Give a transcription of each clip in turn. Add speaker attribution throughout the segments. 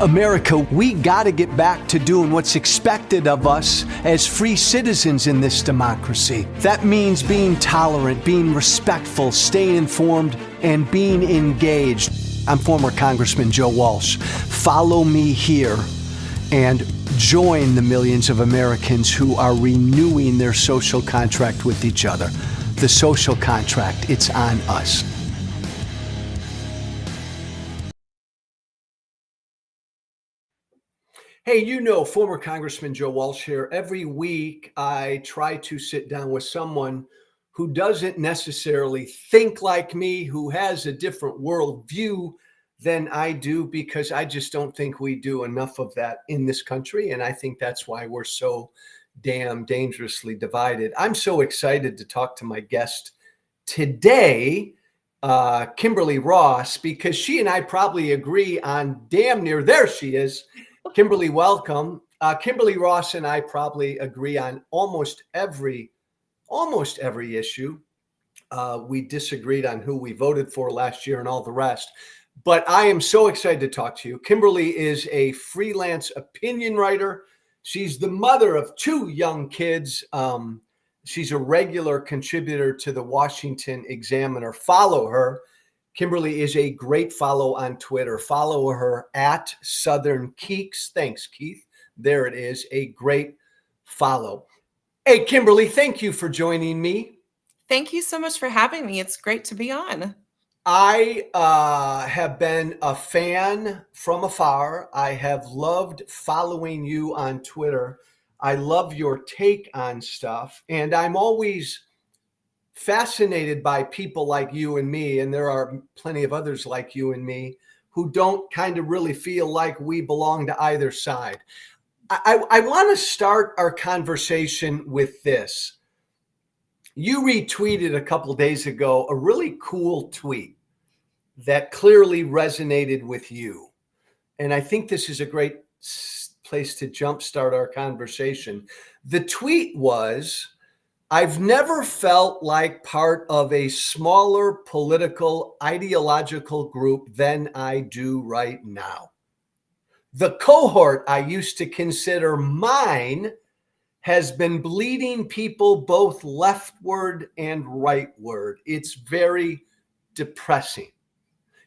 Speaker 1: America, we got to get back to doing what's expected of us as free citizens in this democracy. That means being tolerant, being respectful, staying informed, and being engaged. I'm former Congressman Joe Walsh. Follow me here and join the millions of Americans who are renewing their social contract with each other. The social contract, it's on us. Hey, former Congressman Joe Walsh here. Every week, I try to sit down with someone who doesn't necessarily think like me, who has a different worldview than I do, because I just don't think we do enough of that in this country. And I think that's why we're so damn dangerously divided. I'm so excited to talk to my guest today, Kimberly Ross, because she and I probably agree on damn near, there she is. Kimberly, welcome. Kimberly Ross and I probably agree on almost every issue. We disagreed on who we voted for last year and all the rest. But I am so excited to talk to you. Kimberly is a freelance opinion writer. She's the mother of 2 young kids. She's a regular contributor to the Washington Examiner. Follow her. Kimberly is a great follow on Twitter. Follow her at Southern Keeks. Thanks, Keith. There it is, a great follow. Hey, Kimberly, thank you for joining me.
Speaker 2: Thank you so much for having me. It's great to be on.
Speaker 1: I have been a fan from afar. I have loved following you on Twitter. I love your take on stuff, and I'm always fascinated by people like you and me, and there are plenty of others like you and me who don't kind of really feel like we belong to either side. I want to start our conversation with this. You retweeted a couple days ago a really cool tweet that clearly resonated with you. And I think this is a great place to jumpstart our conversation. The tweet was, "I've never felt like part of a smaller political ideological group than I do right now. The cohort I used to consider mine has been bleeding people both leftward and rightward. It's very depressing."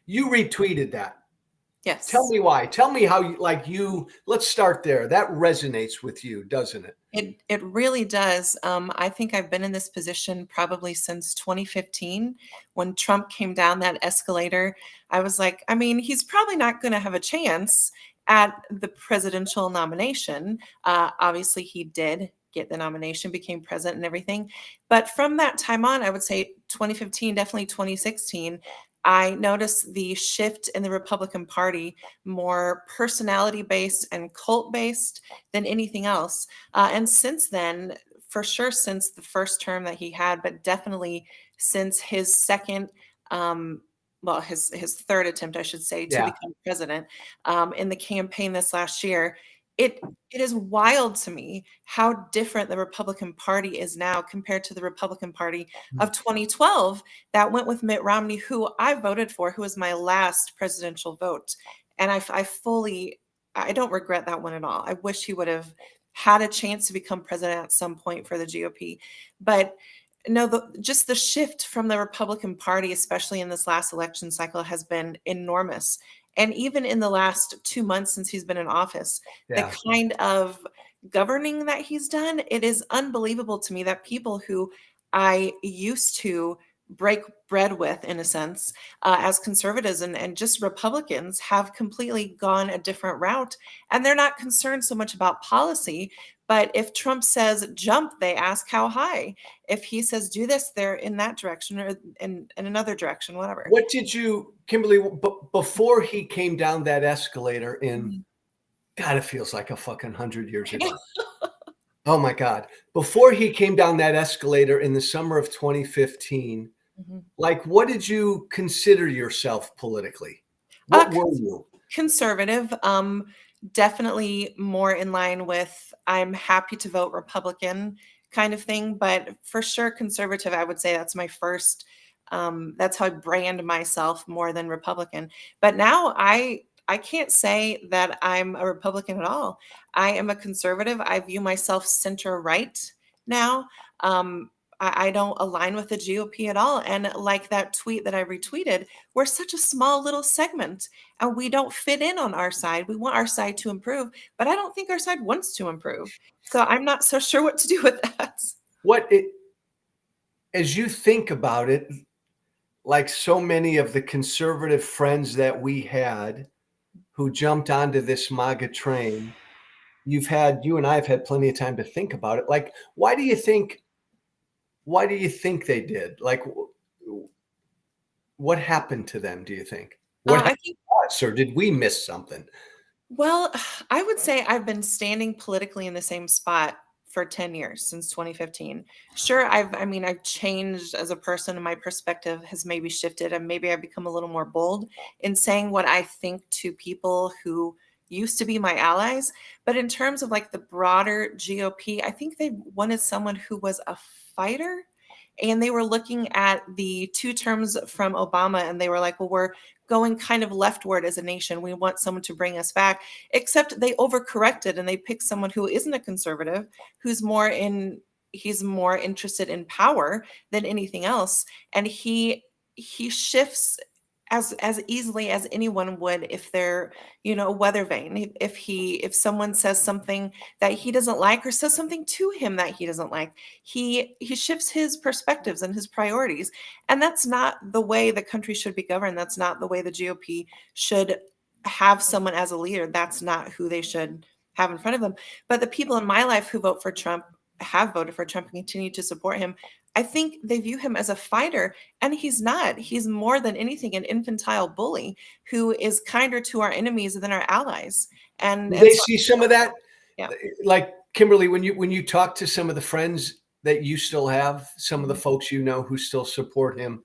Speaker 1: You retweeted that.
Speaker 2: Yes.
Speaker 1: Tell me why. Tell me how let's start there. That resonates with you, doesn't it?
Speaker 2: It really does. I think I've been in this position probably since 2015 when Trump came down that escalator. I was like, he's probably not going to have a chance at the presidential nomination. Obviously, he did get the nomination, became president and everything. But from that time on, I would say 2015, definitely 2016, I noticed the shift in the Republican Party, more personality-based and cult-based than anything else. And since then, for sure, since the first term that he had, but definitely since his second, his third attempt, I should say, to become president in the campaign this last year, it is wild to me how different the Republican Party is now compared to the Republican Party of 2012 that went with Mitt Romney, who I voted for, who was my last presidential vote. And I don't regret that one at all. I wish he would have had a chance to become president at some point for the GOP. But no, just the shift from the Republican Party, especially in this last election cycle, has been enormous. And even in the last 2 months since he's been in office, the kind of governing that he's done, it is unbelievable to me that people who I used to break bread with, in a sense, as conservatives and just Republicans, have completely gone a different route. And they're not concerned so much about policy. But if Trump says jump, they ask how high. If he says do this, they're in that direction or in another direction, whatever.
Speaker 1: What did you, Kimberly, before he came down that escalator God, it feels like a fucking 100 years ago. Oh my God. Before he came down that escalator in the summer of 2015, what did you consider yourself politically? What were you?
Speaker 2: Conservative. Definitely more in line with I'm happy to vote Republican kind of thing, but for sure conservative. I would say that's my first. That's how I brand myself more than Republican. But now I I can't say that I'm a Republican at all. I am a conservative. I view myself center right now. I don't align with the GOP at all. And like that tweet that I retweeted, we're such a small little segment and we don't fit in on our side. We want our side to improve, but I don't think our side wants to improve. So I'm not so sure what to do with that.
Speaker 1: As you think about it, like so many of the conservative friends that we had who jumped onto this MAGA train, you and I have had plenty of time to think about it. Like, why do you think they did? Like, what happened to them, do you think? What
Speaker 2: I
Speaker 1: happened
Speaker 2: think
Speaker 1: to us, or did we miss something?
Speaker 2: Well, I would say I've been standing politically in the same spot for 10 years since 2015. Sure, I've changed as a person and my perspective has maybe shifted and maybe I've become a little more bold in saying what I think to people who used to be my allies. But in terms of like the broader GOP, I think they wanted someone who was a fighter. And they were looking at the 2 terms from Obama and they were like, well, we're going kind of leftward as a nation. We want someone to bring us back, except they overcorrected and they picked someone who isn't a conservative, he's more interested in power than anything else. And he shifts as easily as anyone would if they're, a weather vane. If someone says something that he doesn't like or says something to him that he doesn't like, he shifts his perspectives and his priorities. And that's not the way the country should be governed. That's not the way the GOP should have someone as a leader. That's not who they should have in front of them. But the people in my life who vote for Trump have voted for Trump and continue to support him. I think they view him as a fighter, and he's not. He's more than anything an infantile bully who is kinder to our enemies than our allies. And
Speaker 1: They
Speaker 2: so,
Speaker 1: see some of that,
Speaker 2: yeah.
Speaker 1: like Kimberly, when you talk to some of the friends that you still have, some of the folks who still support him,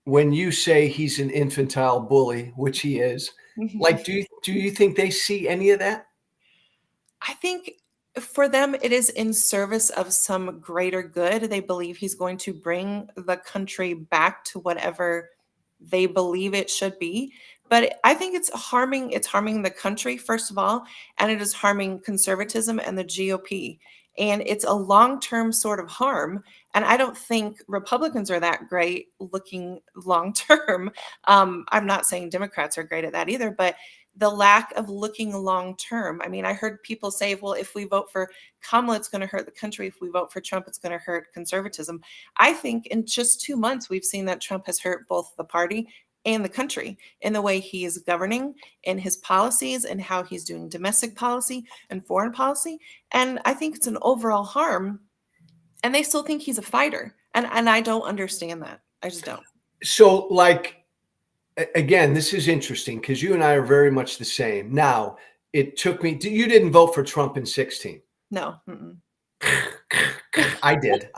Speaker 1: when you say he's an infantile bully, which he is, like, do you think they see any of that?
Speaker 2: I think for them, it is in service of some greater good. They believe he's going to bring the country back to whatever they believe it should be. But I think it's harming the country, first of all, and it is harming conservatism and the GOP. And it's a long-term sort of harm. And I don't think Republicans are that great looking long-term. I'm not saying Democrats are great at that either, but the lack of looking long term. I mean, I heard people say, well, if we vote for Kamala, it's going to hurt the country. If we vote for Trump, it's going to hurt conservatism. I think in just 2 months, we've seen that Trump has hurt both the party and the country in the way he is governing, in his policies, and how he's doing domestic policy and foreign policy. And I think it's an overall harm. And they still think he's a fighter. And I don't understand that. I just don't.
Speaker 1: So, like, again, this is interesting because you and I are very much the same. Now, it took me. You didn't vote for Trump in 2016.
Speaker 2: No.
Speaker 1: I did.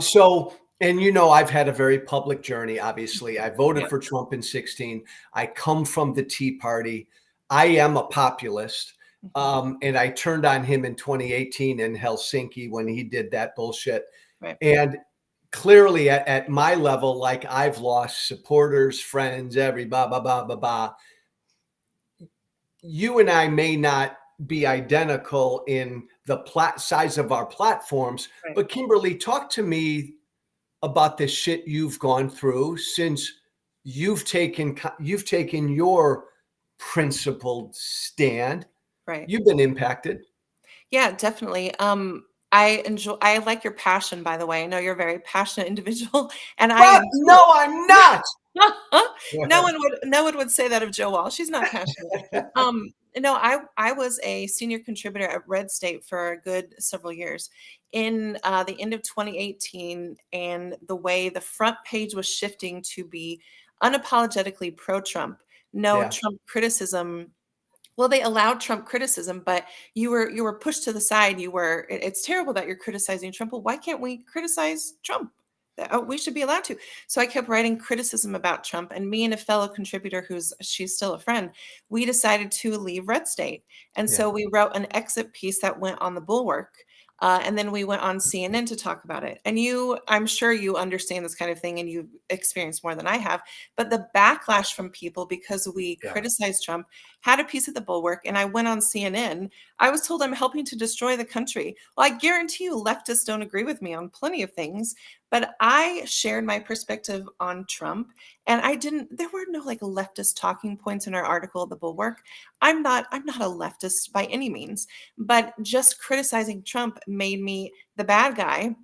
Speaker 1: So, and I've had a very public journey. Obviously, I voted for Trump in 2016. I come from the Tea Party. I am a populist. And I turned on him in 2018 in Helsinki when he did that bullshit.
Speaker 2: Right.
Speaker 1: And clearly at my level, like, I've lost supporters, friends, You and I may not be identical in the size of our platforms,
Speaker 2: Right.
Speaker 1: But Kimberly, talk to me about the shit you've gone through since you've taken your principled stand.
Speaker 2: Right.
Speaker 1: You've been impacted.
Speaker 2: Yeah, definitely. I like your passion, by the way. I know you're a very passionate individual, and
Speaker 1: No, I'm not.
Speaker 2: No one would say that of Jo Wall. She's not passionate. No, I was a senior contributor at Red State for a good several years. In the end of 2018, and the way the front page was shifting to be unapologetically pro-Trump, no Trump criticism. Well, they allowed Trump criticism, but you were pushed to the side. It's terrible that you're criticizing Trump. Well, why can't we criticize Trump? We should be allowed to. So I kept writing criticism about Trump, and me and a fellow contributor she's still a friend, we decided to leave Red State. And so we wrote an exit piece that went on the Bulwark And then we went on CNN to talk about it. And I'm sure you understand this kind of thing and you've experienced more than I have. But the backlash from people because we criticized Trump had a piece of the bulwark. And I went on CNN. I was told I'm helping to destroy the country. Well, I guarantee you leftists don't agree with me on plenty of things. But I shared my perspective on Trump, and there were no like leftist talking points in our article, The Bulwark. I'm not a leftist by any means, but just criticizing Trump made me the bad guy.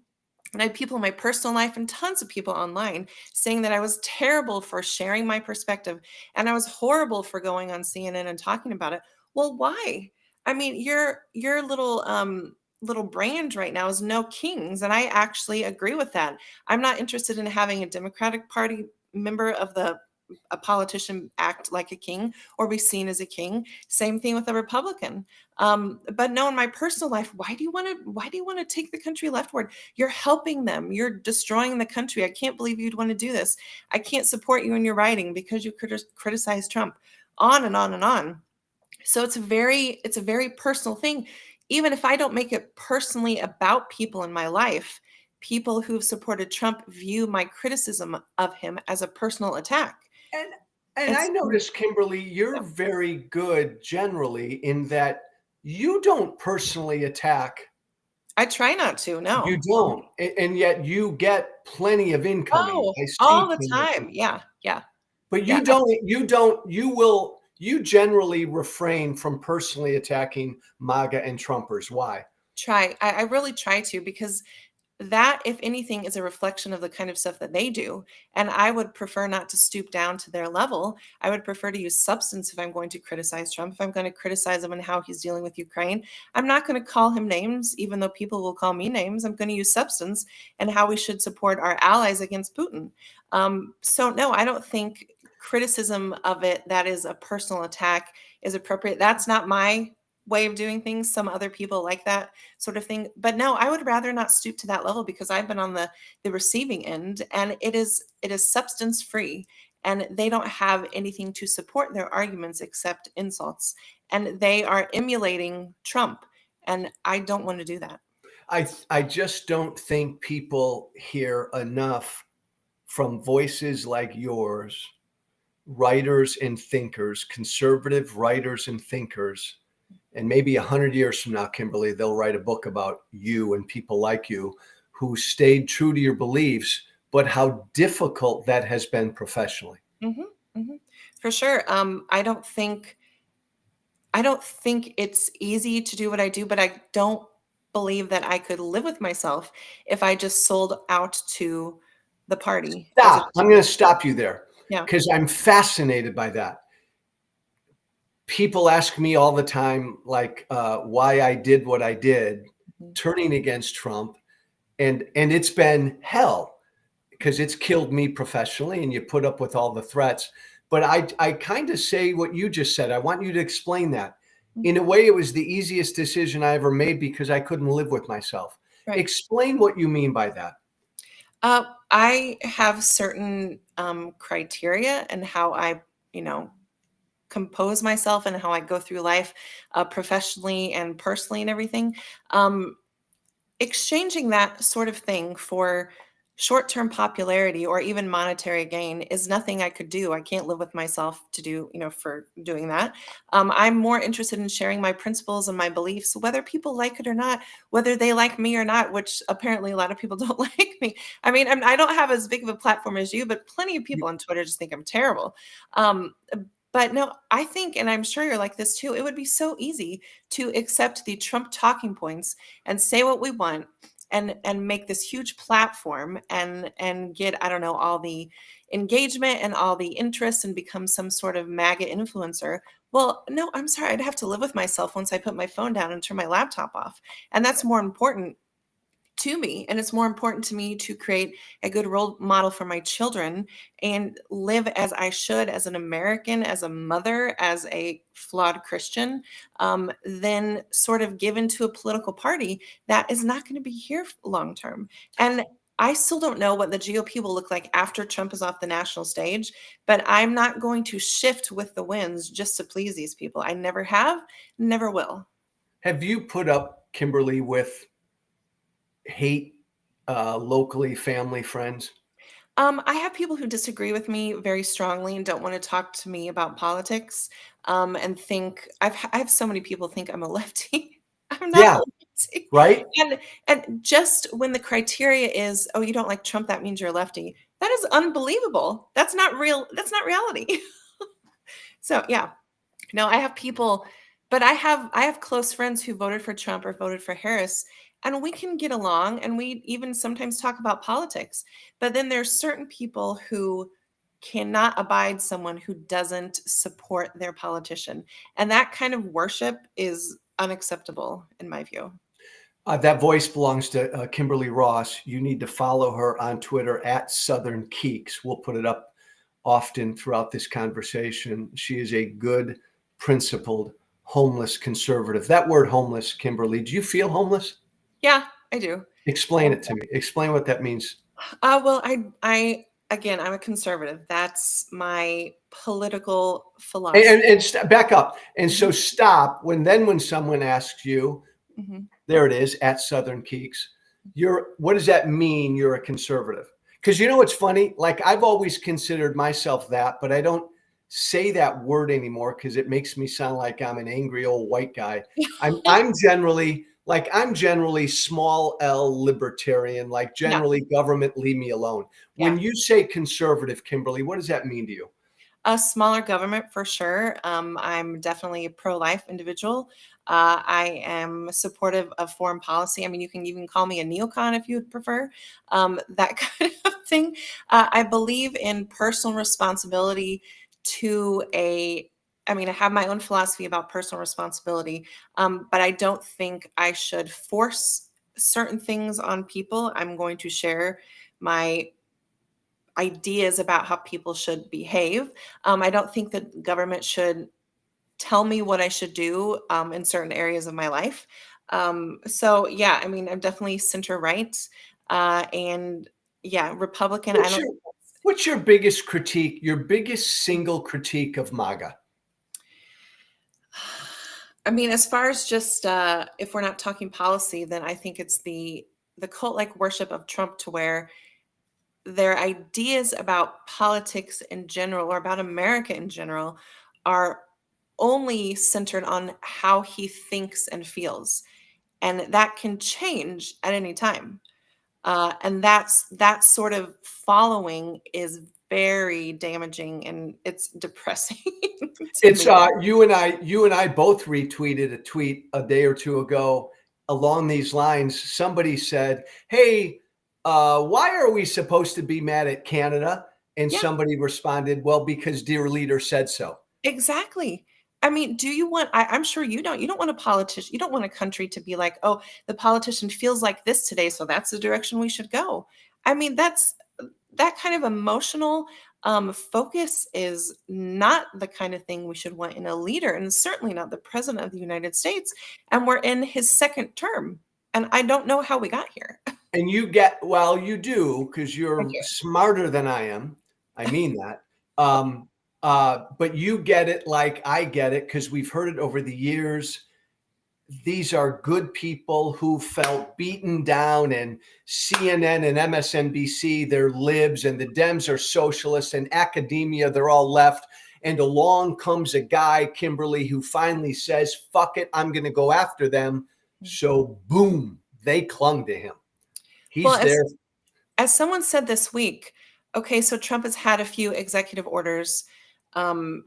Speaker 2: And I had people in my personal life and tons of people online saying that I was terrible for sharing my perspective and I was horrible for going on CNN and talking about it. Well, why? I mean, your little brand right now is no kings, and I actually agree with that. I'm not interested in having a Democratic Party member of a politician act like a king or be seen as a king. Same thing with a Republican. But no, in my personal life, why do you want to take the country leftward? You're helping them. You're destroying the country. I can't believe you'd want to do this. I can't support you in your writing because you criticize Trump. On and on and on. So it's a very personal thing. Even if I don't make it personally about people in my life, people who've supported Trump view my criticism of him as a personal attack.
Speaker 1: And I noticed, Kimberly, you're very good generally in that you don't personally attack.
Speaker 2: I try not to, no.
Speaker 1: You don't. And yet you get plenty of incoming.
Speaker 2: Oh,
Speaker 1: I see
Speaker 2: all the time. Yeah.
Speaker 1: But you generally refrain from personally attacking MAGA and Trumpers. Why?
Speaker 2: I really try to, because that, if anything, is a reflection of the kind of stuff that they do. And I would prefer not to stoop down to their level. I would prefer to use substance if I'm going to criticize Trump. If I'm going to criticize him and how he's dealing with Ukraine, I'm not going to call him names, even though people will call me names. I'm going to use substance and how we should support our allies against Putin. So no, I don't think criticism of it that is a personal attack is appropriate. That's not my way of doing things. Some other people like that sort of thing. But no, I would rather not stoop to that level, because I've been on the receiving end, and it is substance free, and they don't have anything to support their arguments except insults, and they are emulating Trump, and I don't want to do that.
Speaker 1: I just don't think people hear enough from voices like yours, writers and thinkers, conservative writers and thinkers. And maybe 100 years from now, Kimberly, they'll write a book about you and people like you who stayed true to your beliefs, but how difficult that has been professionally.
Speaker 2: Mm-hmm, mm-hmm. For sure. I don't think it's easy to do what I do, but I don't believe that I could live with myself if I just sold out to the party.
Speaker 1: Stop. I'm going to stop you there.
Speaker 2: Yeah.
Speaker 1: Because I'm fascinated by that. People ask me all the time, like, why I did what I did, turning against Trump. And it's been hell, because it's killed me professionally, and you put up with all the threats. But I kind of say what you just said. I want you to explain that. In a way, it was the easiest decision I ever made because I couldn't live with myself. Right. Explain what you mean by that.
Speaker 2: I have certain criteria and how I, compose myself and how I go through life professionally and personally and everything. Exchanging that sort of thing for short-term popularity or even monetary gain is nothing I could do. I can't live with myself to do, for doing that. I'm more interested in sharing my principles and my beliefs, whether people like it or not, whether they like me or not, which apparently a lot of people don't like me. I mean, I don't have as big of a platform as you, but plenty of people on Twitter just think I'm terrible. But no, I think, and I'm sure you're like this too, it would be so easy to accept the Trump talking points and say what we want and make this huge platform and get, I don't know, all the engagement and all the interest and become some sort of MAGA influencer. Well, no, I'm sorry. I'd have to live with myself once I put my phone down and turn my laptop off. And that's more important to me. And it's more important to me to create a good role model for my children and live as I should, as an American, as a mother, as a flawed Christian, than sort of give into a political party that is not going to be here long term. And I still don't know what the GOP will look like after Trump is off the national stage, but I'm not going to shift with the winds just to please these people. I never have, never will.
Speaker 1: Have you put up, Kimberly, with hate locally, family, friends?
Speaker 2: I have people who disagree with me very strongly and don't want to talk to me about politics, and think I have so many people think I'm a lefty. I'm not a
Speaker 1: Yeah,
Speaker 2: lefty.
Speaker 1: right?
Speaker 2: And just when the criteria is, oh, you don't like Trump, that means you're a lefty. That is unbelievable. That's not real. That's not reality. So yeah, no, I have people, but I have close friends who voted for Trump or voted for Harris, and we can get along, and we even sometimes talk about politics. But then there's certain people who cannot abide someone who doesn't support their politician, and that kind of worship is unacceptable in my view.
Speaker 1: That voice belongs to Kimberly Ross. You need to follow her on Twitter at Southern Keeks. We'll put it up often throughout this conversation. She is a good, principled, homeless conservative. That word homeless, Kimberly, do you feel homeless?
Speaker 2: Yeah, I do.
Speaker 1: Explain it to me. Explain what that means.
Speaker 2: Well, again, I'm a conservative. That's my political philosophy.
Speaker 1: Back up. And so
Speaker 2: Mhm,
Speaker 1: stop when someone asks you,
Speaker 2: mhm.
Speaker 1: there it is at Southern Keeks. What does that mean? You're a conservative? Because you know what's funny? Like I've always considered myself that, but I don't say that word anymore because it makes me sound like I'm an angry old white guy. I'm generally small L libertarian, like
Speaker 2: Yeah,
Speaker 1: generally government leave me alone.
Speaker 2: yeah.
Speaker 1: When you say conservative, Kimberly, what does that mean to you?
Speaker 2: A smaller government for sure. I'm definitely a pro-life individual. I am supportive of foreign policy. I mean, you can even call me a neocon if you would prefer, that kind of thing. I believe in personal responsibility to a. I mean, I have my own philosophy about personal responsibility, but I don't think I should force certain things on people. I'm going to share my ideas about how people should behave. I don't think that government should tell me what I should do in certain areas of my life. So yeah, I mean, I'm definitely center right, and yeah, Republican. I
Speaker 1: What's
Speaker 2: don't.
Speaker 1: your what's your biggest critique, your biggest single critique of MAGA?
Speaker 2: I mean, as far as just if we're not talking policy, then I think it's the cult like worship of Trump to where their ideas about politics in general or about America in general are only centered on how he thinks and feels. And that can change at any time. And that sort of following is very damaging and it's depressing to
Speaker 1: It's
Speaker 2: me.
Speaker 1: you and I both retweeted a tweet a day or two ago along these lines. Somebody said, "Hey, why are we supposed to be mad at Canada?" And
Speaker 2: Yeah,
Speaker 1: somebody responded, "Well, because dear leader said so."
Speaker 2: exactly. I mean, do you want, I'm sure you don't want a politician, you don't want a country to be like, oh, the politician feels like this today, so that's the direction we should go. I mean, that kind of emotional focus is not the kind of thing we should want in a leader, and certainly not the president of the United States. And we're in his second term, and I don't know how we got here.
Speaker 1: And well, you do because
Speaker 2: Thank
Speaker 1: you're
Speaker 2: you.
Speaker 1: smarter than I am. I mean that. But you get it like I get it because we've heard it over the years. These are good people who felt beaten down, and CNN and MSNBC, they're libs, and the Dems are socialists, and academia, they're all left. And along comes a guy, Kimberly, who finally says, fuck it, I'm going to go after them. So, boom, they clung to him.
Speaker 2: Well,
Speaker 1: He's there.
Speaker 2: as someone said this week, okay, so Trump has had a few executive orders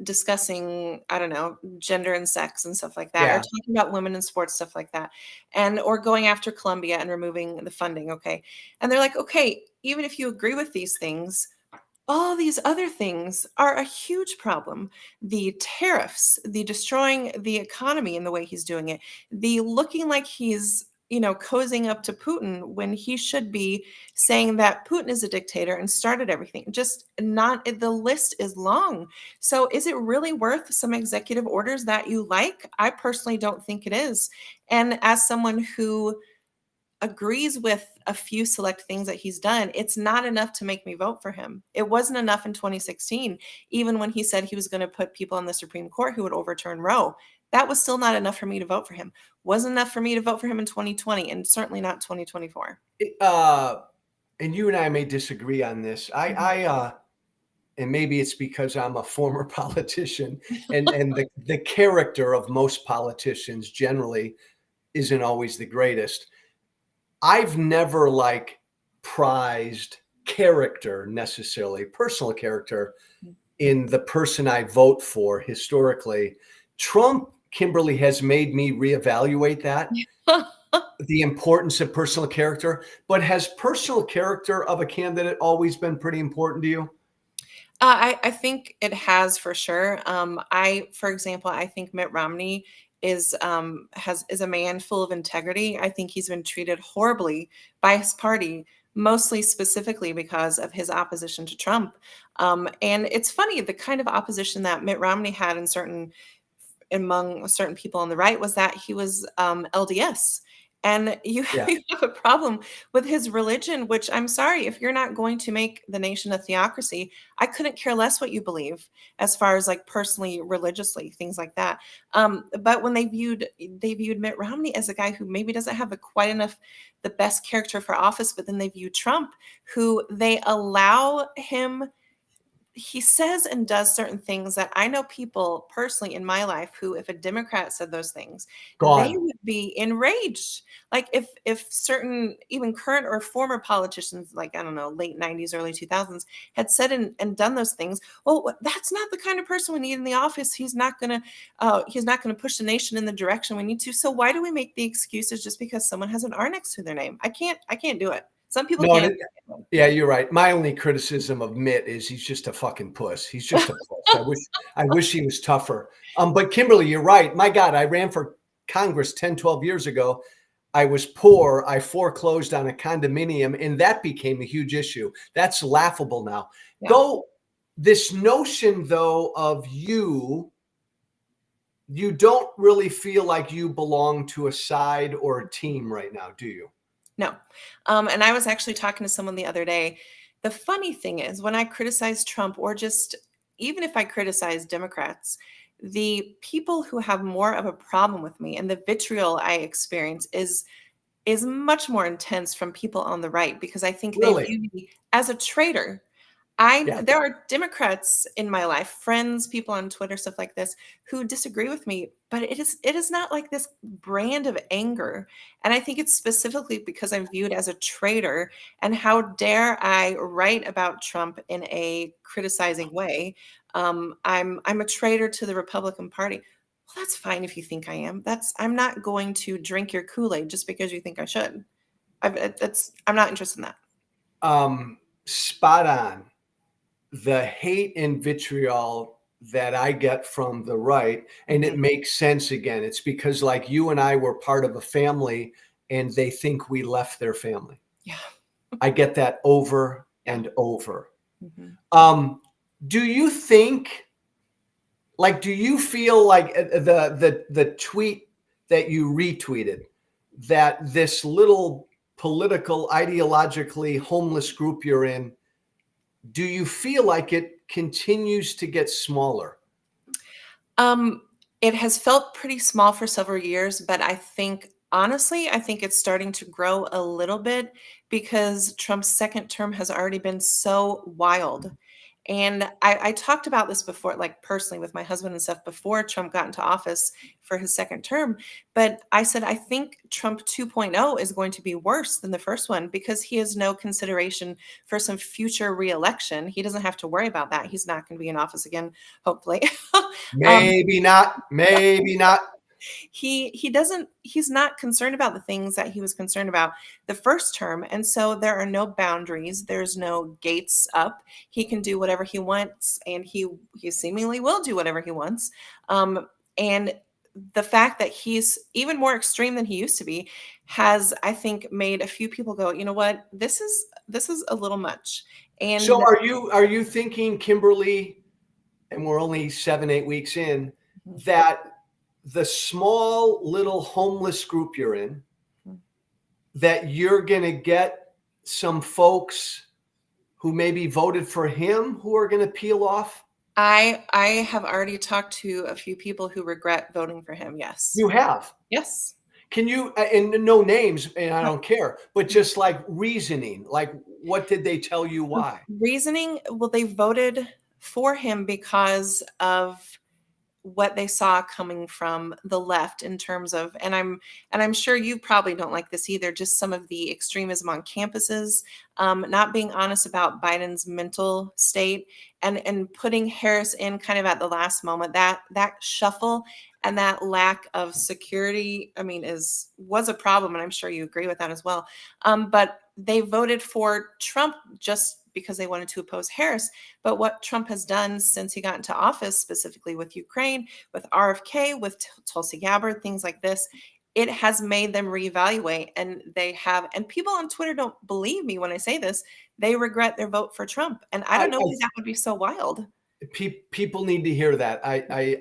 Speaker 2: discussing, I don't know, gender and sex and stuff like that, or
Speaker 1: Yeah.
Speaker 2: talking about women in sports, stuff like that, and or going after Columbia and removing the funding. Okay. And they're like, okay, even if you agree with these things, all these other things are a huge problem. The tariffs, the destroying the economy in the way he's doing it, the looking like he's, cozying up to Putin when he should be saying that Putin is a dictator and started everything. Just not, the list is long. So is it really worth some executive orders that you like? I personally don't think it is. And as someone who agrees with a few select things that he's done, it's not enough to make me vote for him. It wasn't enough in 2016, even when he said he was going to put people on the Supreme Court who would overturn Roe. that was still not enough for me to vote for him. Wasn't enough for me to vote for him in 2020, and certainly not 2024.
Speaker 1: And you and I may disagree on this. And maybe it's because I'm a former politician, and the character of most politicians generally isn't always the greatest. I've never prized character necessarily, personal character, in the person I vote for historically. Trump, Kimberly, has made me reevaluate that, the importance of personal character. But has personal character of a candidate always been pretty important to you?
Speaker 2: I think it has, for sure. For example, I think Mitt Romney is a man full of integrity. I think he's been treated horribly by his party, mostly specifically because of his opposition to Trump. And it's funny, the kind of opposition that Mitt Romney had among certain people on the right was that he was LDS. And you
Speaker 1: Yeah.
Speaker 2: have a problem with his religion, which, I'm sorry, if you're not going to make the nation a theocracy, I couldn't care less what you believe as far as personally, religiously, things like that. But when they viewed Mitt Romney as a guy who maybe doesn't have the best character for office, but then they view Trump, who they allow him. He says and does certain things that I know people personally in my life who, if a Democrat said those things, they
Speaker 1: Gone.
Speaker 2: would be enraged. Like if certain even current or former politicians, I don't know, late 90s, early 2000s, had said and done those things, well, that's not the kind of person we need in the office. He's not gonna push the nation in the direction we need to. So why do we make the excuses just because someone has an R next to their name? I can't do it. Some people
Speaker 1: No,
Speaker 2: can.
Speaker 1: yeah, you're right. My only criticism of Mitt is he's just a fucking puss. He's just a puss. I wish he was tougher. But Kimberly, you're right. My God, I ran for Congress 10, 12 years ago. I was poor. I foreclosed on a condominium, and that became a huge issue. That's laughable now.
Speaker 2: Yeah.
Speaker 1: Though this notion, though, of you don't really feel like you belong to a side or a team right now, do you?
Speaker 2: No. And I was actually talking to someone the other day. The funny thing is, when I criticize Trump, or just even if I criticize Democrats, the people who have more of a problem with me and the vitriol I experience is much more intense from people on the right, because I think they
Speaker 1: Really?
Speaker 2: view me as a traitor.
Speaker 1: Yeah.
Speaker 2: There are Democrats in my life, friends, people on Twitter, stuff like this, who disagree with me, but it is not like this brand of anger. And I think it's specifically because I'm viewed as a traitor, and how dare I write about Trump in a criticizing way. I'm a traitor to the Republican Party. Well, that's fine if you think I am. I'm not going to drink your Kool-Aid just because you think I should. I'm not interested in that.
Speaker 1: Spot on. The hate and vitriol that I get from the right, and it makes sense again. It's because you and I were part of a family and they think we left their family.
Speaker 2: Yeah.
Speaker 1: I get that over and over.
Speaker 2: Mm-hmm.
Speaker 1: Do you think, do you feel like the tweet that you retweeted, that this little political, ideologically homeless group you're in, do you feel like it continues to get smaller?
Speaker 2: It has felt pretty small for several years, but honestly, I think it's starting to grow a little bit, because Trump's second term has already been so wild. And I talked about this before, personally with my husband and stuff, before Trump got into office for his second term. But I said, I think Trump 2.0 is going to be worse than the first one, because he has no consideration for some future reelection. He doesn't have to worry about that. He's not going to be in office again, hopefully.
Speaker 1: Maybe not. Maybe not.
Speaker 2: He's not concerned about the things that he was concerned about the first term. And so there are no boundaries. There's no gates up. He can do whatever he wants, and he seemingly will do whatever he wants. And the fact that he's even more extreme than he used to be has, I think, made a few people go, you know what, this is a little much. And
Speaker 1: so are you thinking, Kimberly, and we're only 7-8 weeks in, that the small little homeless group you're in, that you're going to get some folks who maybe voted for him who are going to peel off?
Speaker 2: I have already talked to a few people who regret voting for him. Yes.
Speaker 1: You have.
Speaker 2: Yes.
Speaker 1: Can you, and no names, and I don't care, but just like reasoning, like what did they tell you why?
Speaker 2: Reasoning, well, they voted for him because of what they saw coming from the left in terms of, and I'm sure you probably don't like this either, just some of the extremism on campuses, not being honest about Biden's mental state, and putting Harris in kind of at the last moment. That shuffle and that lack of security, I mean, was a problem, and I'm sure you agree with that as well. But they voted for Trump just because they wanted to oppose Harris. But what Trump has done since he got into office, specifically with Ukraine, with RFK, with Tulsi Gabbard, things like this, it has made them reevaluate. And and people on Twitter don't believe me when I say this, they regret their vote for Trump. And I don't know why that would be so wild.
Speaker 1: People need to hear that.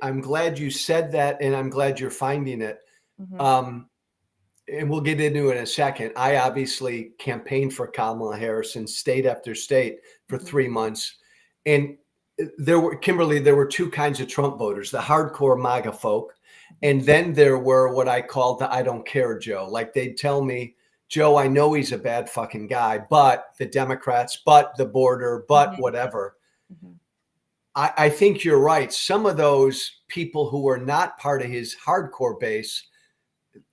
Speaker 1: I'm glad you said that, and I'm glad you're finding it.
Speaker 2: Mm-hmm.
Speaker 1: And we'll get into it in a second. I obviously campaigned for Kamala Harris in state after state for
Speaker 2: Mm-hmm.
Speaker 1: 3 months. And Kimberly, there were two kinds of Trump voters, the hardcore MAGA folk. And then there were what I called the I don't care Joe. Like they'd tell me, Joe, I know he's a bad fucking guy, but the Democrats, but the border, but
Speaker 2: Mm-hmm.
Speaker 1: whatever.
Speaker 2: Mm-hmm.
Speaker 1: I think you're right. Some of those people who are not part of his hardcore base,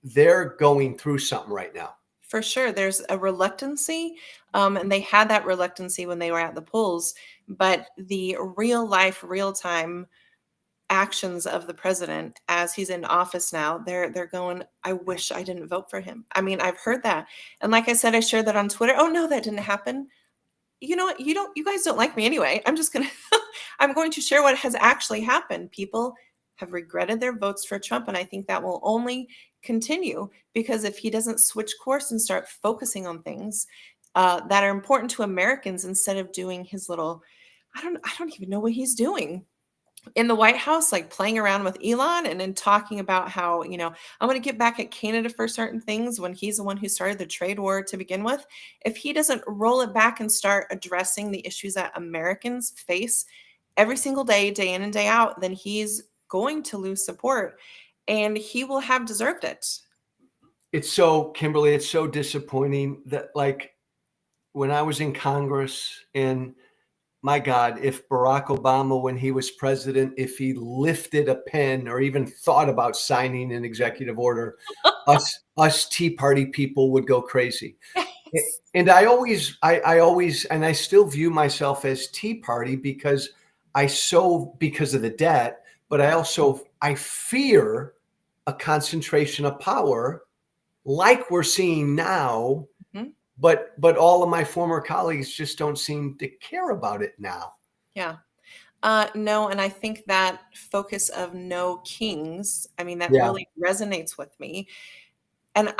Speaker 1: they're going through something right now.
Speaker 2: For sure. There's a reluctancy, and they had that reluctancy when they were at the polls, but the real life, real time actions of the president as he's in office now, they're going, I wish I didn't vote for him. I mean, I've heard that. And like I said, I shared that on Twitter. Oh no, that didn't happen. You know what? You guys don't like me anyway. I'm going to share what has actually happened. People have regretted their votes for Trump. And I think that will only continue because if he doesn't switch course and start focusing on things that are important to Americans instead of doing his little, I don't even know what he's doing in the White House, like playing around with Elon and then talking about how, I'm going to get back at Canada for certain things when he's the one who started the trade war to begin with. If he doesn't roll it back and start addressing the issues that Americans face every single day, day in and day out, then he's going to lose support and he will have deserved it.
Speaker 1: Kimberly, it's so disappointing that like when I was in Congress and my God, if Barack Obama, when he was president, if he lifted a pen or even thought about signing an executive order, us Tea Party people would go crazy.
Speaker 2: Yes.
Speaker 1: And I always, and I still view myself as Tea Party because because of the debt, but I fear a concentration of power like we're seeing now.
Speaker 2: Mm-hmm.
Speaker 1: But all of my former colleagues just don't seem to care about it now.
Speaker 2: Yeah. No, and I think that focus of no kings, I mean, that
Speaker 1: Yeah.
Speaker 2: really resonates with me. And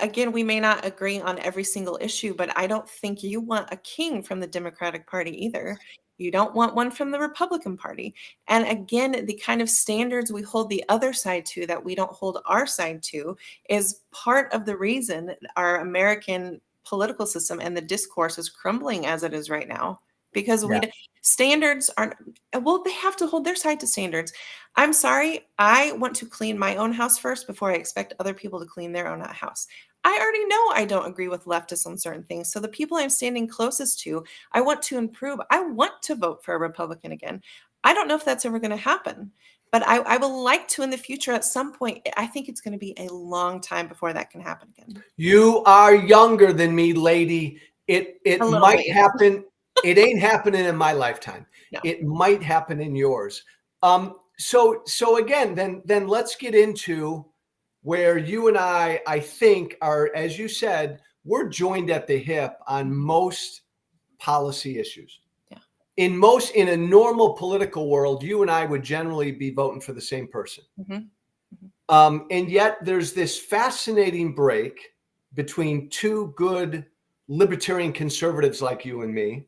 Speaker 2: again, we may not agree on every single issue, but I don't think you want a king from the Democratic Party either. You don't want one from the Republican Party. And again, the kind of standards we hold the other side to that we don't hold our side to is part of the reason our American political system and the discourse is crumbling as it is right now. Because standards aren't, well, they have to hold their side to standards. I'm sorry, I want to clean my own house first before I expect other people to clean their own house. I already know I don't agree with leftists on certain things. So the people I'm standing closest to, I want to improve. I want to vote for a Republican again. I don't know if that's ever going to happen, but I will like to in the future at some point. I think it's going to be a long time before that can happen again. You
Speaker 1: are younger than me, lady. It might
Speaker 2: bit.
Speaker 1: happen. It ain't happening in my lifetime.
Speaker 2: No.
Speaker 1: It might happen in yours. So again, then let's get into where you and I think are, as you said, we're joined at the hip on most policy issues.
Speaker 2: Yeah.
Speaker 1: In a normal political world, you and I would generally be voting for the same person.
Speaker 2: Mm-hmm. Mm-hmm.
Speaker 1: And yet there's this fascinating break between two good libertarian conservatives like you and me.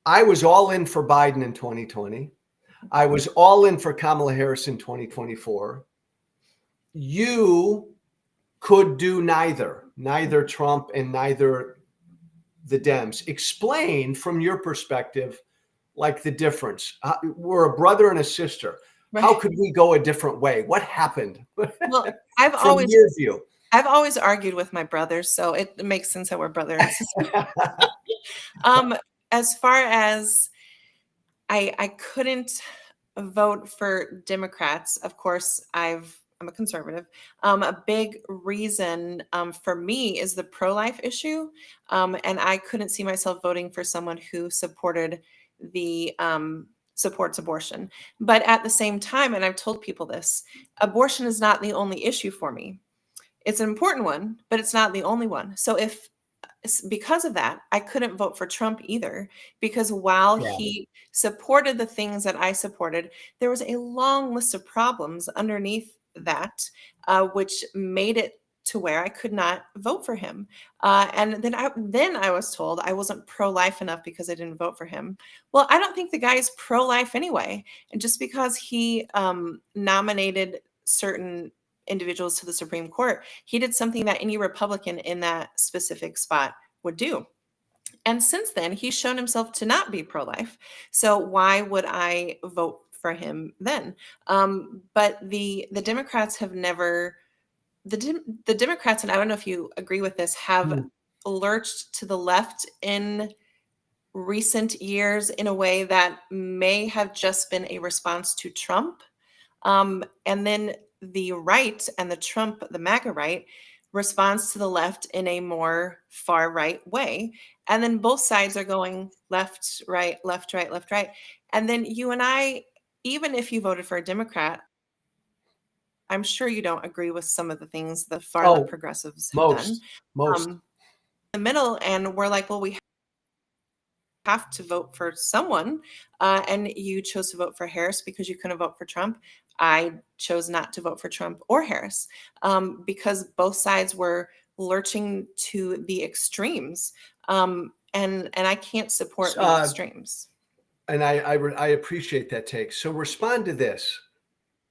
Speaker 1: I was all in for Biden in 2020. I was all in for Kamala Harris in 2024. You could do neither Trump and neither the Dems. Explain from your perspective, like the difference? We're a brother and a sister. How
Speaker 2: Right.
Speaker 1: could we go a different way? What happened
Speaker 2: Well, I've
Speaker 1: from
Speaker 2: always
Speaker 1: your view?
Speaker 2: I've always argued with my brothers, so it makes sense that we're brother and sister. Um, as far as I couldn't vote for Democrats. Of course, I'm a conservative. A big reason for me is the pro-life issue, and I couldn't see myself voting for someone who supported the supports abortion. But at the same time, and I've told people this, abortion is not the only issue for me. It's an important one, but it's not the only one. So if because of that, I couldn't vote for Trump either, because while
Speaker 1: Yeah.
Speaker 2: he supported the things that I supported, there was a long list of problems underneath that, which made it to where I could not vote for him. And then I was told I wasn't pro-life enough because I didn't vote for him. Well, I don't think the guy is pro-life anyway. And just because he nominated certain individuals to the Supreme Court, he did something that any Republican in that specific spot would do. And since then, he's shown himself to not be pro life. So why would I vote for him then? But the Democrats have never, the Democrats, and I don't know if you agree with this, have
Speaker 1: Hmm.
Speaker 2: lurched to the left in recent years in a way that may have just been a response to Trump. And then the right and the MAGA right, responds to the left in a more far right way. And then both sides are going left, right, left, right, left, right. And then you and I, even if you voted for a Democrat, I'm sure you don't agree with some of the things the far left
Speaker 1: Oh,
Speaker 2: progressives have done.
Speaker 1: most.
Speaker 2: Um, the middle, and we're like, well, we have to vote for someone. And you chose to vote for Harris because you couldn't vote for Trump. I chose not to vote for Trump or Harris because both sides were lurching to the extremes. And I can't support the
Speaker 1: Uh,
Speaker 2: extremes.
Speaker 1: and I appreciate that take. So respond to this.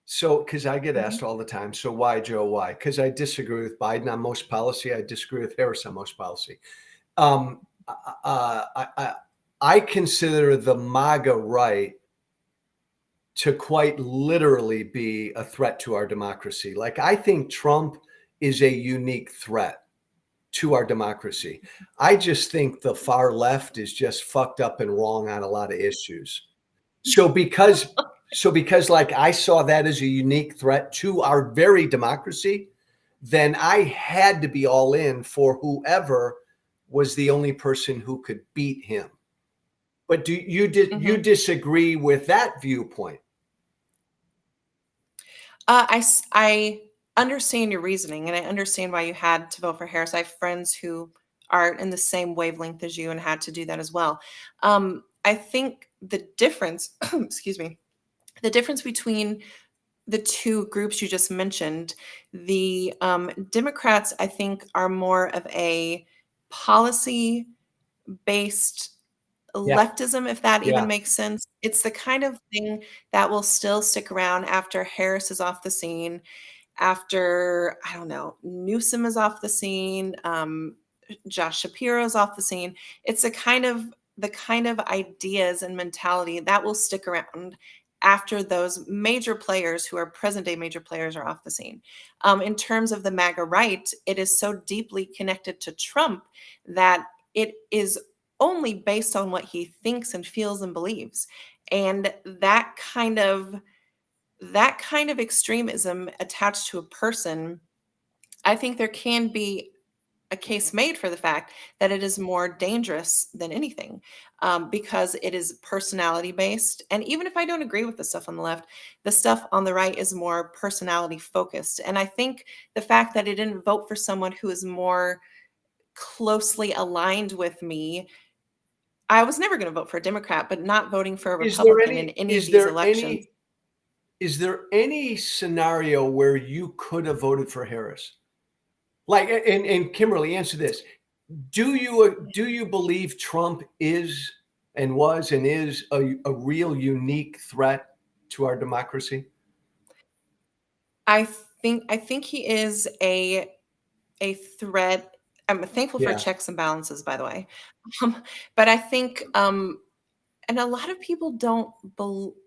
Speaker 1: So, because I get
Speaker 2: Mhm.
Speaker 1: asked all the time, so why, Joe? Why? Because I disagree with Biden on most policy. I disagree with Harris on most policy. Um, I consider the MAGA right to quite literally be a threat to our democracy. Like, I think Trump is a unique threat to our democracy. I just think the far left is just fucked up and wrong on a lot of issues. So because like I saw that as a unique threat to our very democracy, then I had to be all in for whoever was the only person who could beat him. But you
Speaker 2: Mhm.
Speaker 1: disagree with that viewpoint?
Speaker 2: I understand your reasoning, and I understand why you had to vote for Harris. I have friends who are in the same wavelength as you and had to do that as well. I think the difference, excuse me, the difference between the two groups you just mentioned, the Democrats, I think, are more of a policy based
Speaker 1: Yeah,
Speaker 2: leftism, if that even
Speaker 1: yeah.
Speaker 2: makes sense. It's the kind of thing that will still stick around after Harris is off the scene, after, I don't know, Newsom is off the scene, Josh Shapiro's off the scene. It's the kind of ideas and mentality that will stick around after those major players who are present day major players are off the scene. In terms of the MAGA right, it is so deeply connected to Trump that it is only based on what he thinks and feels and believes. And that kind of extremism attached to a person, I think there can be a case made for the fact that it is more dangerous than anything, because it is personality based. And even if I don't agree with the stuff on the left, the stuff on the right is more personality focused. And I think the fact that it didn't vote for someone who is more closely aligned with me, I was never going to vote for a Democrat, but not voting for a
Speaker 1: Is there
Speaker 2: Republican in
Speaker 1: any
Speaker 2: any of
Speaker 1: is
Speaker 2: these
Speaker 1: there
Speaker 2: elections.
Speaker 1: any is there any scenario where you could have voted for Harris? Like, and Kimberly, answer this. Do you believe Trump is and was and is a real unique threat to our democracy?
Speaker 2: I think he is a threat. I'm thankful for
Speaker 1: Yeah.
Speaker 2: checks and balances, by the way. But I think and a lot of people don't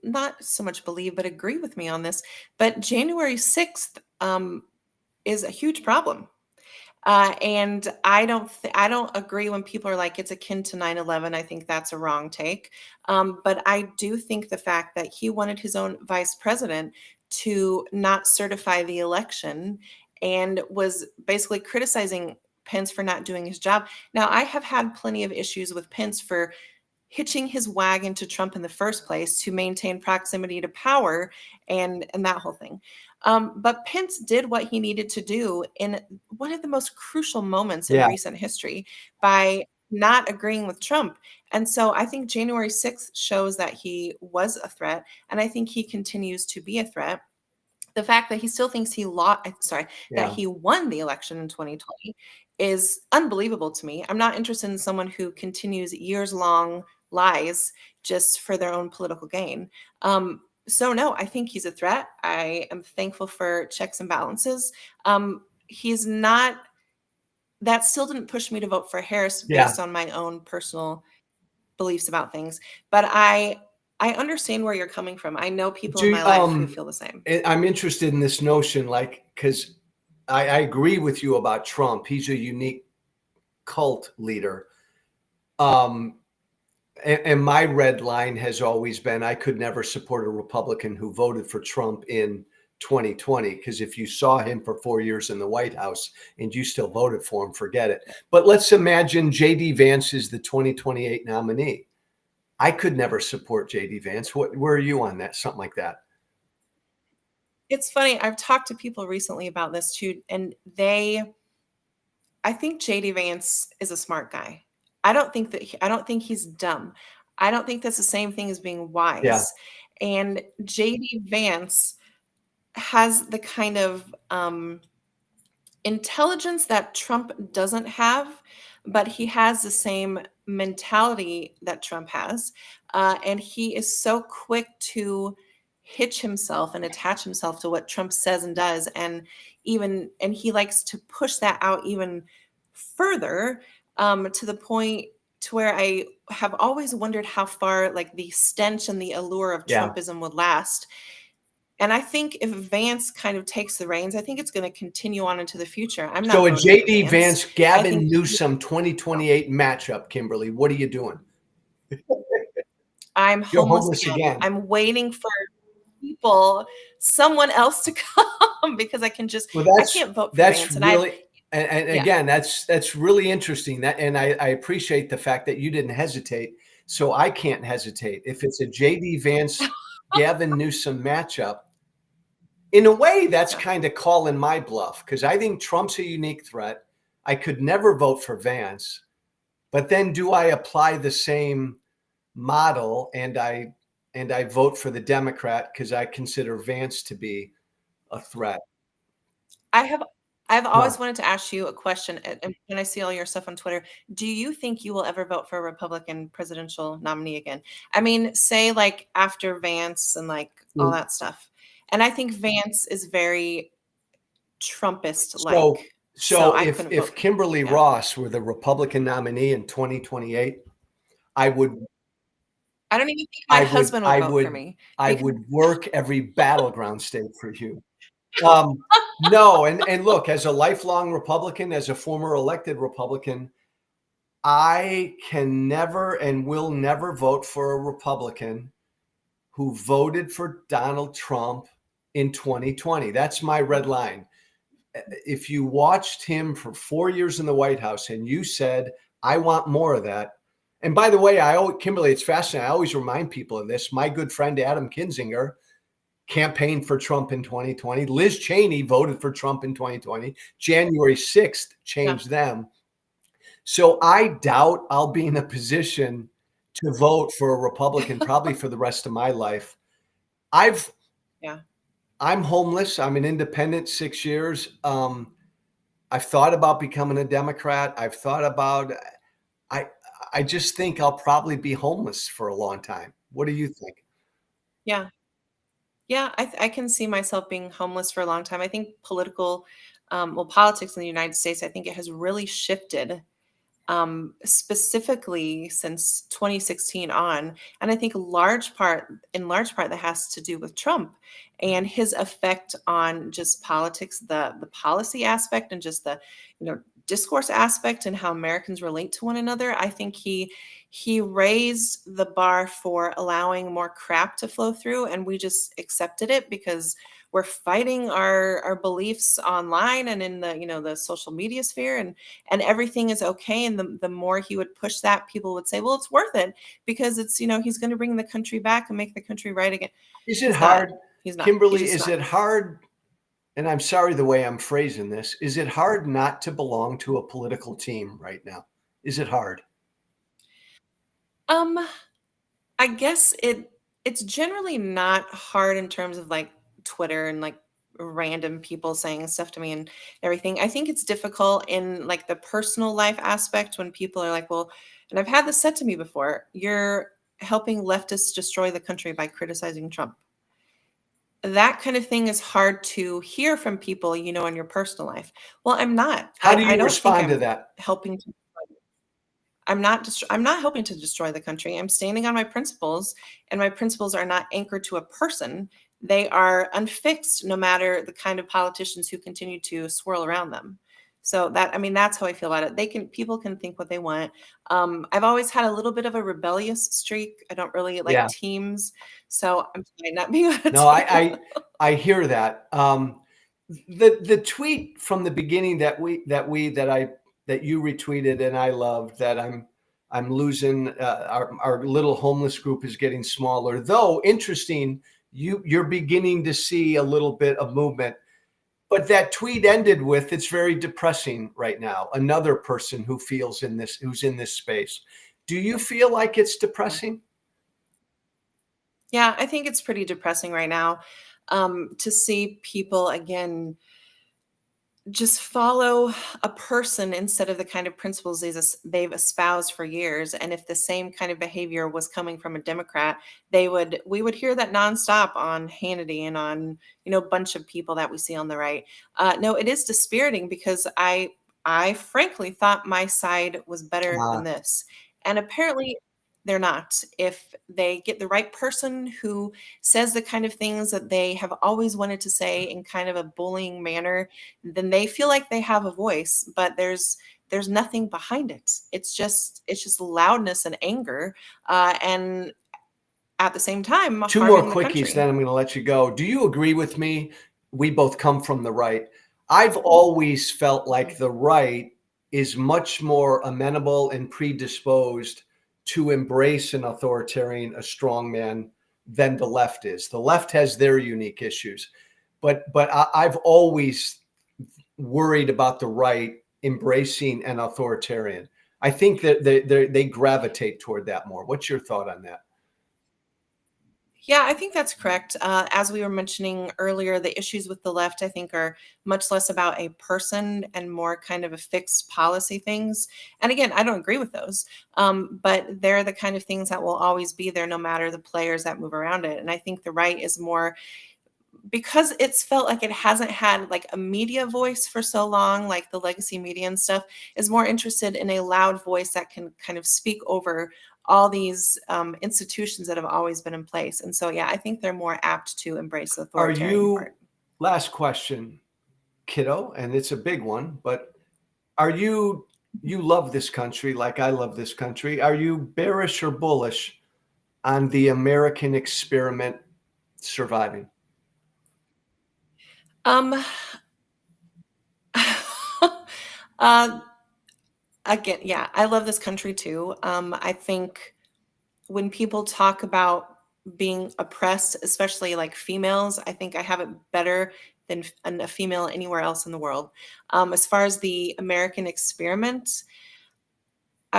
Speaker 2: not so much believe, but agree with me on this. But January 6th is a huge problem. And I don't agree when people are like it's akin to 9/11. I think that's a wrong take. But I do think the fact that he wanted his own vice president to not certify the election and was basically criticizing Pence for not doing his job. Now, I have had plenty of issues with Pence for hitching his wagon to Trump in the first place to maintain proximity to power and that whole thing. But Pence did what he needed to do in one of the most crucial moments in
Speaker 1: Yeah.
Speaker 2: recent history by not agreeing with Trump. And so I think January 6th shows that he was a threat, and I think he continues to be a threat. The fact that he still thinks that
Speaker 1: Yeah.
Speaker 2: he won the election in 2020 is unbelievable to me. I'm not interested in someone who continues years long lies just for their own political gain. So no, I think he's a threat. I am thankful for checks and balances. He's not. That still didn't push me to vote for Harris
Speaker 1: Yeah.
Speaker 2: based on my own personal beliefs about things. But I understand where you're coming from. I know people in my life who feel the same.
Speaker 1: I'm interested in this notion, like, because I agree with you about Trump. He's a unique cult leader. And my red line has always been I could never support a Republican who voted for Trump in 2020, because if you saw him for 4 years in the White House and you still voted for him, forget it. But let's imagine J.D. Vance is the 2028 nominee. I could never support J.D. Vance. Where are you on that? Something like that.
Speaker 2: It's funny. I've talked to people recently about this too, and I think JD Vance is a smart guy. I don't think he's dumb. I don't think that's the same thing as being
Speaker 1: Yeah.
Speaker 2: wise. And JD Vance has the kind of intelligence that Trump doesn't have, but he has the same mentality that Trump has. And he is so quick to hitch himself and attach himself to what Trump says and does. And he likes to push that out even further, to the point to where I have always wondered how far like the stench and the allure of
Speaker 1: Yeah.
Speaker 2: Trumpism would last. And I think if Vance kind of takes the reins, I think it's going to continue on into the future. I'm not
Speaker 1: So a
Speaker 2: voting for
Speaker 1: J.D.
Speaker 2: Vance.
Speaker 1: Vance,
Speaker 2: I
Speaker 1: Gavin
Speaker 2: think
Speaker 1: Newsom 2028 matchup, Kimberly, what are you doing?
Speaker 2: I'm
Speaker 1: You're
Speaker 2: homeless
Speaker 1: homeless
Speaker 2: again.
Speaker 1: again.
Speaker 2: I'm waiting for someone else to come because I
Speaker 1: Well,
Speaker 2: can't vote for
Speaker 1: that's
Speaker 2: Vance. And
Speaker 1: really, and
Speaker 2: yeah,
Speaker 1: again, that's really interesting. And I appreciate the fact that you didn't hesitate. So I can't hesitate. If it's a J.D. Vance, Gavin Newsom matchup, in a way, that's
Speaker 2: yeah.
Speaker 1: kind of calling my bluff, because I think Trump's a unique threat. I could never vote for Vance, but then do I apply the same model and I vote for the Democrat because I consider Vance to be a threat?
Speaker 2: I have I've always
Speaker 1: No.
Speaker 2: wanted to ask you a question, and when I see all your stuff on Twitter, do you think you will ever vote for a Republican presidential nominee again? I mean, say like after Vance and like all that stuff. And I think Vance is very Trumpist
Speaker 1: So,
Speaker 2: like. So
Speaker 1: so
Speaker 2: I
Speaker 1: if
Speaker 2: couldn't vote for him.
Speaker 1: Kimberly
Speaker 2: Yeah.
Speaker 1: Ross were the Republican nominee in 2028, I would,
Speaker 2: I don't even think my
Speaker 1: I would,
Speaker 2: husband would
Speaker 1: I
Speaker 2: vote for
Speaker 1: would,
Speaker 2: me
Speaker 1: I
Speaker 2: because
Speaker 1: would work every battleground state for you. Um, no, and look, as a lifelong Republican, as a former elected Republican, I can never and will never vote for a Republican who voted for Donald Trump in 2020. That's my red line. If you watched him for 4 years in the White House and you said, I want more of that. And by the way, Kimberly, it's fascinating. I always remind people of this. My good friend Adam Kinzinger campaigned for Trump in 2020. Liz Cheney voted for Trump in 2020. January 6th
Speaker 2: yeah.
Speaker 1: changed them. So I doubt I'll be in a position to vote for a Republican probably for the rest of my life. I've
Speaker 2: Yeah.
Speaker 1: I'm homeless. I'm an independent 6 years. I've thought about becoming a Democrat. I've thought about I I just think I'll probably be homeless for a long time. What do you think?
Speaker 2: Yeah. Yeah, I can see myself being homeless for a long time. I think politics in the United States, I think it has really shifted specifically since 2016 on. And I think in large part, that has to do with Trump and his effect on just politics, the policy aspect, and just the, discourse aspect and how Americans relate to one another. I think he raised the bar for allowing more crap to flow through, and we just accepted it because we're fighting our beliefs online and in the social media sphere, and everything is okay. And the more he would push that, people would say, well, it's worth it because it's, he's going to bring the country back and make the country right again.
Speaker 1: Is it hard?
Speaker 2: He's not.
Speaker 1: Kimberly, is it hard? And I'm sorry the way I'm phrasing this. Is it hard not to belong to a political team right now? Is it hard?
Speaker 2: I guess it's generally not hard in terms of like Twitter and like random people saying stuff to me and everything. I think it's difficult in like the personal life aspect when people are like, well, and I've had this said to me before, you're helping leftists destroy the country by criticizing Trump. That kind of thing is hard to hear from people, in your personal life. Well, I'm not.
Speaker 1: How do you
Speaker 2: I don't
Speaker 1: respond
Speaker 2: think
Speaker 1: to
Speaker 2: I'm
Speaker 1: that?
Speaker 2: helping to. I'm not helping to destroy the country. I'm standing on my principles, and my principles are not anchored to a person. They are unfixed no matter the kind of politicians who continue to swirl around them. So that's how I feel about it. People can think what they want. I've always had a little bit of a rebellious streak. I don't really like teams, so I'm fine not being on a
Speaker 1: No,
Speaker 2: team.
Speaker 1: I hear that. The tweet from the beginning that you retweeted and I loved, that I'm losing, our little homeless group is getting smaller. Though interesting, you're beginning to see a little bit of movement. But that tweet ended with, it's very depressing right now. Another person who's in this space. Do you feel like it's depressing?
Speaker 2: Yeah, I think it's pretty depressing right now, to see people again just follow a person instead of the kind of principles they've espoused for years. And if the same kind of behavior was coming from a Democrat, we would hear that nonstop on Hannity and on, a bunch of people that we see on the right. No, it is dispiriting because I frankly thought my side was better than this. And apparently they're not. If they get the right person who says the kind of things that they have always wanted to say in kind of a bullying manner, then they feel like they have a voice, but there's nothing behind it. It's just loudness and anger, and at the same time,
Speaker 1: two more quickies, then I'm going to let you go. Do you agree with me? We both come from the right. I've always felt like the right is much more amenable and predisposed to embrace an authoritarian, a strong man, than the left is. The left has their unique issues, but I've always worried about the right embracing an authoritarian. I think that they gravitate toward that more. What's your thought on that?
Speaker 2: Yeah, I think that's correct. As we were mentioning earlier, the issues with the left, I think, are much less about a person and more kind of a fixed policy things. And again, I don't agree with those, but they're the kind of things that will always be there no matter the players that move around it. And I think the right is more, because it's felt like it hasn't had like a media voice for so long, like the legacy media and stuff, is more interested in a loud voice that can kind of speak over all these institutions that have always been in place. And so, yeah, I think they're more apt to embrace the authoritarian part.
Speaker 1: Last question, kiddo, and it's a big one, but you love this country like I love this country. Are you bearish or bullish on the American experiment surviving?
Speaker 2: Again, yeah, I love this country too. I think when people talk about being oppressed, especially like females, I think I have it better than a female anywhere else in the world. As far as the American experiment,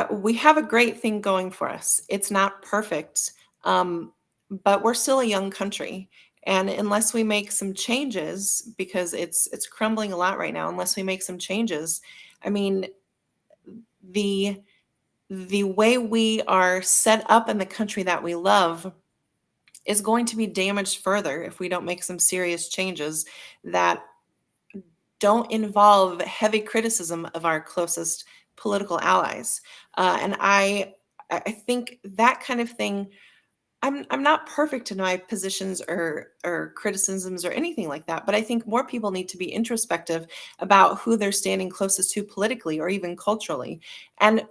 Speaker 2: we have a great thing going for us. It's not perfect, but we're still a young country. And unless we make some changes, because it's crumbling a lot right now, unless we make some changes, I mean, the way we are set up in the country that we love is going to be damaged further if we don't make some serious changes that don't involve heavy criticism of our closest political allies. And I think that kind of thing, I'm not perfect in my positions or criticisms or anything like that, but I think more people need to be introspective about who they're standing closest to politically or even culturally, and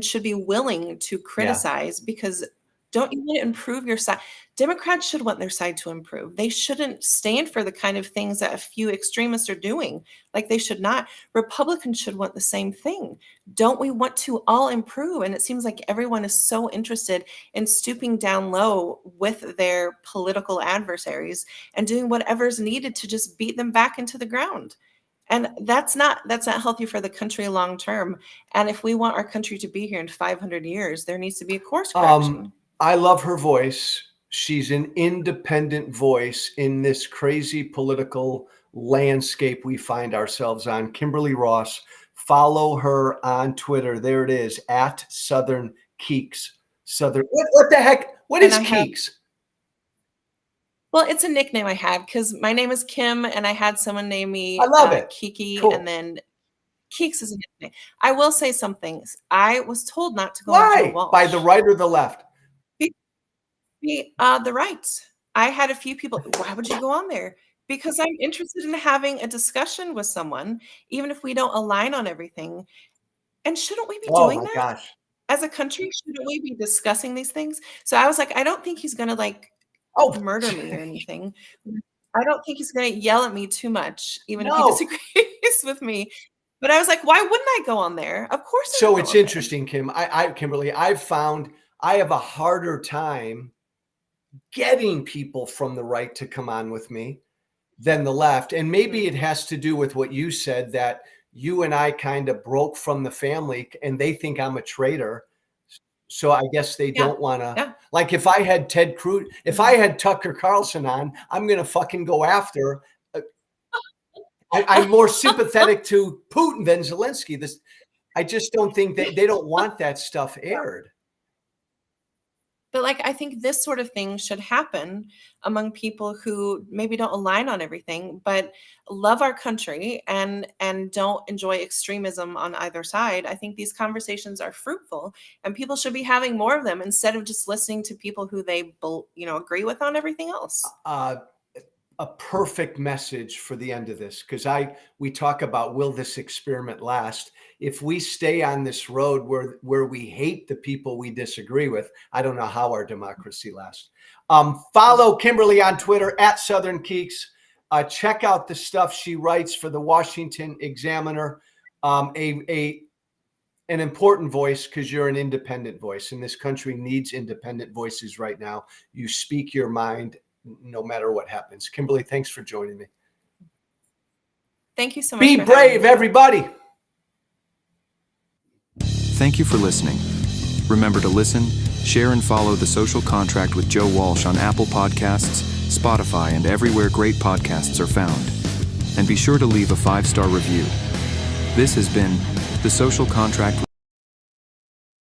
Speaker 2: should be willing to criticize, because don't you want to improve your side? Democrats should want their side to improve. They shouldn't stand for the kind of things that a few extremists are doing. Like, they should not. Republicans should want the same thing. Don't we want to all improve? And it seems like everyone is so interested in stooping down low with their political adversaries and doing whatever's needed to just beat them back into the ground. And that's not healthy for the country long term. And if we want our country to be here in 500 years, there needs to be a course correction.
Speaker 1: I love her voice. She's an independent voice in this crazy political landscape we find ourselves on. Kimberly Ross, follow her on Twitter. There it is, at Southern Keeks. What the heck? What is Keeks?
Speaker 2: Well, it's a nickname I had because my name is Kim, and I had someone name me
Speaker 1: I love it.
Speaker 2: Kiki,
Speaker 1: Cool.
Speaker 2: And then Keeks is a nickname. I will say something. I was told not to go
Speaker 1: Why?
Speaker 2: on Joe Walsh.
Speaker 1: By the right or the left?
Speaker 2: The right. I had a few people, why would you go on there? Because I'm interested in having a discussion with someone, even if we don't align on everything. And shouldn't we be doing that?
Speaker 1: Gosh.
Speaker 2: As a country, shouldn't we be discussing these things? So I was like, I don't think he's going to murder me or anything. I don't think he's going to yell at me too much, even if he disagrees with me. But I was like, why wouldn't I go on there? Of course.
Speaker 1: So it's interesting, Kim. Kimberly, I've found I have a harder time getting people from the right to come on with me than the left. And maybe it has to do with what you said, that you and I kind of broke from the family and they think I'm a traitor. So I guess they don't want to, like, if I had Ted Cruz, if I had Tucker Carlson on, I'm going to fucking go after. I'm more sympathetic to Putin than Zelensky. I just don't think they don't want that stuff aired.
Speaker 2: But I think this sort of thing should happen among people who maybe don't align on everything, but love our country and don't enjoy extremism on either side. I think these conversations are fruitful, and people should be having more of them instead of just listening to people who they agree with on everything else.
Speaker 1: A perfect message for the end of this, because we talk about, will this experiment last? If we stay on this road where we hate the people we disagree with, I don't know how our democracy lasts. Follow Kimberly on Twitter at Southern Keeks. Check out the stuff she writes for the Washington Examiner. An important voice, because you're an independent voice, and this country needs independent voices right now. You speak your mind no matter what happens. Kimberly, thanks for joining me.
Speaker 2: Thank you so much.
Speaker 1: Be brave, everybody.
Speaker 3: Thank you for listening. Remember to listen, share, and follow The Social Contract with Joe Walsh on Apple Podcasts, Spotify, and everywhere great podcasts are found. And be sure to leave a 5-star review. This has been The Social Contract with